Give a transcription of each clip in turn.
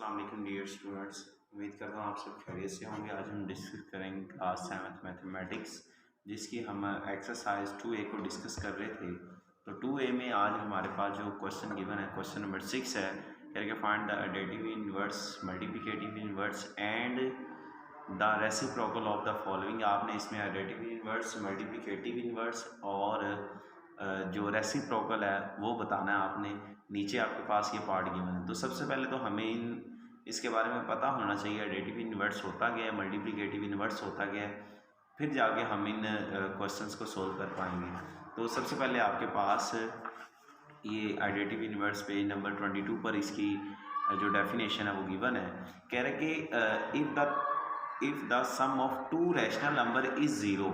अस्सलाम वालेकुम dear students, उम्मीद करता हूँ आप सब खैरियत से होंगे। आज हम डिस्कस करेंगे क्लास 7th मैथमेटिक्स, जिसकी हम एक्सरसाइज 2A को डिस्कस कर रहे थे। तो 2A में आज हमारे पास जो क्वेश्चन गिवन है, क्वेश्चन नंबर 6 है, करके find the additive inverse, multiplicative inverse and the reciprocal of the following. आपने इसमें एडिटिव इनवर्स, मल्टीप्लिकेटिव इनवर्स और जो रेसिप्रोकल है वो बताना है आपने। नीचे आपके पास ये पार्ट गिवन है। तो सबसे पहले तो हमें इसके बारे में पता होना चाहिए एडिटिव इनवर्स होता क्या है, मल्टीप्लिकेटिव इनवर्स होता क्या है, फिर जाके हम इन क्वेश्चंस को सोल्व कर पाएंगे। तो सबसे पहले आपके पास ये एडिटिव इनवर्स पेज नंबर 22 पर इसकी जो डेफिनेशन है वो गिवन है। कह रहे कि if the sum of two rational number is zero.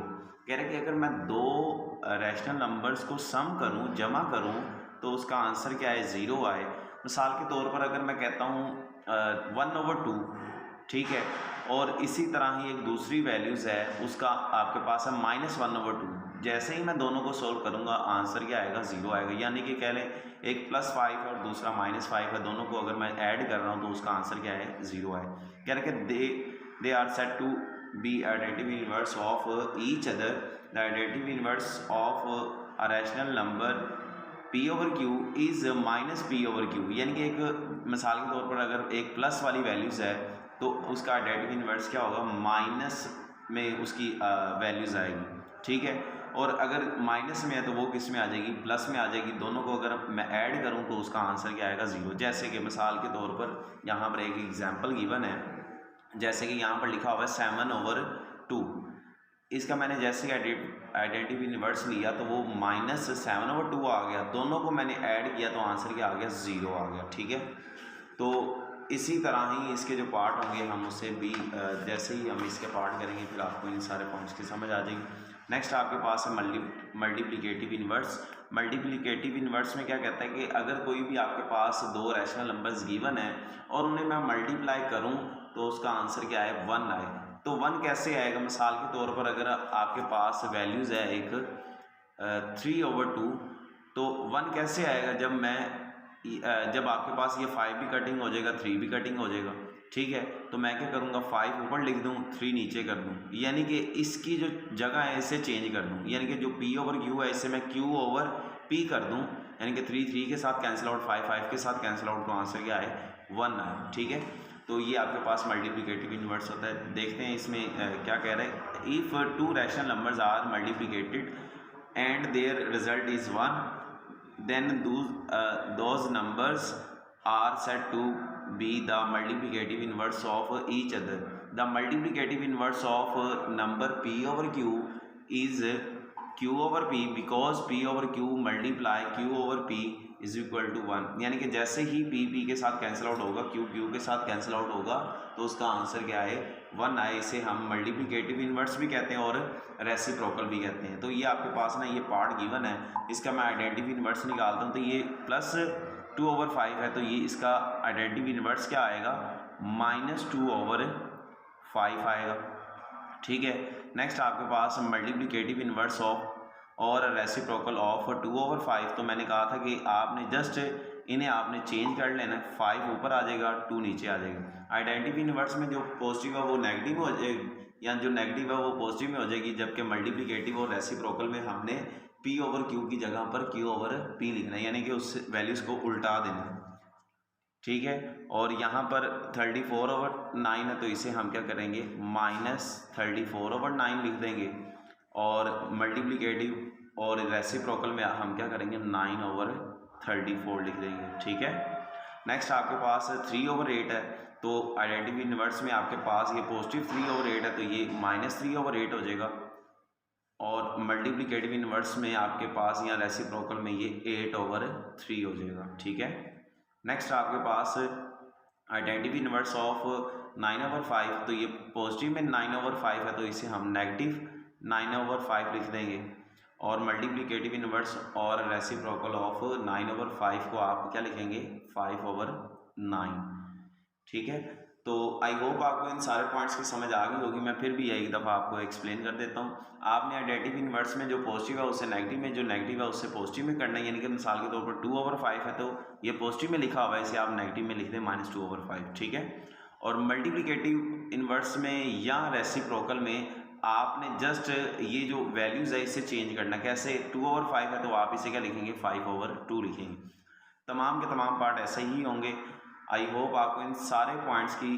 कह रहे कि अगर मैं दो रैशनल नंबर्स को सम करूं, जमा करूं, तो उसका आंसर क्या है, ज़ीरो आए। मिसाल के तौर पर अगर मैं कहता हूं 1/2, ठीक है, और इसी तरह ही एक दूसरी वैल्यूज़ है, उसका आपके पास है -1/2। जैसे ही मैं दोनों को सोल्व करूंगा आंसर क्या आएगा, ज़ीरो आएगा। यानी कि कह लें एक +5 है और दूसरा -5 है, दोनों को अगर मैं ऐड कर रहा हूँ तो उसका आंसर क्या है, ज़ीरो आए। कह रहे कि they are said to be additive inverse of each other. The additive inverse of a rational number p over q is minus p over q। यानी कि एक मिसाल के तौर पर अगर एक प्लस वाली वैल्यूज़ है तो उसका एडिटिव इन्वर्स क्या होगा, माइनस में उसकी वैल्यूज़ आएगी, ठीक है। और अगर माइनस में है तो वो किस में आ जाएगी, प्लस में आ जाएगी। दोनों को अगर मैं ऐड करूं तो उसका आंसर क्या आएगा, ज़ीरो। जैसे कि मिसाल के तौर पर यहाँ पर एक एग्जांपल गिवन है, जैसे कि यहाँ पर लिखा हुआ है 7/2। इसका मैंने जैसे एडिटिव इनवर्स लिया तो वो -7/2 आ गया। दोनों को मैंने ऐड किया तो आंसर क्या आ गया, ज़ीरो आ गया, ठीक है। तो इसी तरह ही इसके जो पार्ट होंगे हम उसे भी जैसे ही हम इसके पार्ट करेंगे फिर आपको इन सारे पॉइंट्स की समझ आ जाएगी। नेक्स्ट आपके पास है मल्टीप्लिकेटिव इनवर्स। मल्टीप्लिकेटिव इनवर्स में क्या कहता है कि अगर कोई भी आपके पास दो रैशनल नंबर्स गिवन है और उन्हें मैं मल्टीप्लाई करूं तो उसका आंसर क्या है, 1 आए। तो 1 कैसे आएगा, मिसाल के तौर पर अगर आपके पास वैल्यूज़ है एक 3/2, तो 1 कैसे आएगा, जब आपके पास ये 5 भी कटिंग हो जाएगा, 3 भी कटिंग हो जाएगा, ठीक है। तो मैं क्या करूँगा, 5 ऊपर लिख दूँ, 3 नीचे कर दूँ, यानी कि इसकी जो जगह है इसे चेंज कर दूँ। यानी कि जो p/q है इसे मैं q/p कर दूँ, यानी कि 3 के साथ कैंसिल आउट, 5 के साथ कैंसिल आउट, तो आंसर क्या है, 1 आए, ठीक है। तो ये आपके पास मल्टीप्लिकेटिव इनवर्स होता है। देखते हैं इसमें क्या कह रहे हैं। If two rational numbers are multiplied and their result is 1, then those numbers are said to be the multiplicative inverse of each other. The multiplicative inverse of number p/q is q/p because p/q multiply q/p is equal to 1। यानी कि जैसे ही p के साथ cancel out होगा, q के साथ cancel out होगा, तो उसका आंसर क्या है, 1 आए। इसे हम मल्टीप्लिकेटिव इनवर्स भी कहते हैं और रेसिप्रोकल भी कहते हैं। तो ये आपके पास ना ये पार्ट गिवन है, इसका मैं आइडेंटिटी इनवर्स निकालता हूँ। तो ये +2/5 है, तो ये इसका आइडेंटिटी इनवर्स क्या आएगा, -2/5 आएगा, ठीक है। नेक्स्ट आपके पास मल्टीप्लिकेटिव इनवर्स ऑफ और रेसिप्रोकल ऑफ 2/5। तो मैंने कहा था कि आपने जस्ट इन्हें आपने चेंज कर लेना, 5 ऊपर आ जाएगा, 2 नीचे आ जाएगा। आइडेंटिटी इनवर्स में जो पॉजिटिव है वो नेगेटिव हो जाएगी, या जो नेगेटिव है वो पॉजिटिव में हो जाएगी, जबकि मल्टीप्लिकेटिव और रेसिप्रोकल में हमने p/q की जगह पर q/p लिखना है, यानी कि उस वैल्यूज़ को उल्टा देना है, ठीक है। और यहाँ पर 34/9 है, तो इसे हम क्या करेंगे, -34/9 लिख देंगे। और मल्टीप्लिकेटिव और रेसिप्रोकल में हम क्या करेंगे, 9/34 लिख देंगे, ठीक है। नेक्स्ट आपके पास 3/8 है, तो आइडेंटिटी इनवर्स में आपके पास ये पॉजिटिव 3/8 है, तो ये -3/8 हो जाएगा। और मल्टीप्लिकेटिव इनवर्स में आपके पास या रेसिप्रोकल में ये 8/3 हो जाएगा, ठीक है। नेक्स्ट आपके पास आइडेंटिटी इनवर्स ऑफ 9/5, तो ये पॉजिटिव में 9/5 है, तो इसे हम नेगेटिव 9/5 लिख देंगे। और मल्टीप्लिकेटिव इनवर्स और रेसिप्रोकल ऑफ 9/5 को आप क्या लिखेंगे, 5/9, ठीक है। तो आई होप आपको इन सारे पॉइंट्स की समझ आ गई होगी। मैं फिर भी एक दफ़ा आपको एक्सप्लेन कर देता हूँ। आपने एडेटिव इन्वर्स में जो पॉजिटिव है उससे नेगेटिव में, जो नेगेटिव है उससे पॉजिटिव में करना है। यानी कि मिसाल के तौर पर 2/5 है तो ये पॉजिटिव में लिखा हुआ है, इसे आप नेगेटिव में लिख दें -2/5, ठीक है। और मल्टीप्लिकेटिव इन्वर्स में या रेसिप्रोकल में आपने जस्ट ये जो वैल्यूज़ है इसे चेंज करना। कैसे? 2/5 है तो आप इसे क्या लिखेंगे, 5/2 लिखेंगे। तमाम के तमाम पार्ट ऐसे ही होंगे। आई होप आपको इन सारे पॉइंट्स की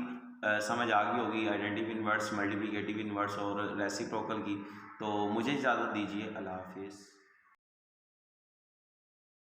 समझ आ गई होगी, आइडेंटिव इन्वर्स, मल्टीप्लिकेटिव इन्वर्स और रेसिप्रोकल की। तो मुझे इजाज़त दीजिए, अल्लाह हाफिज़।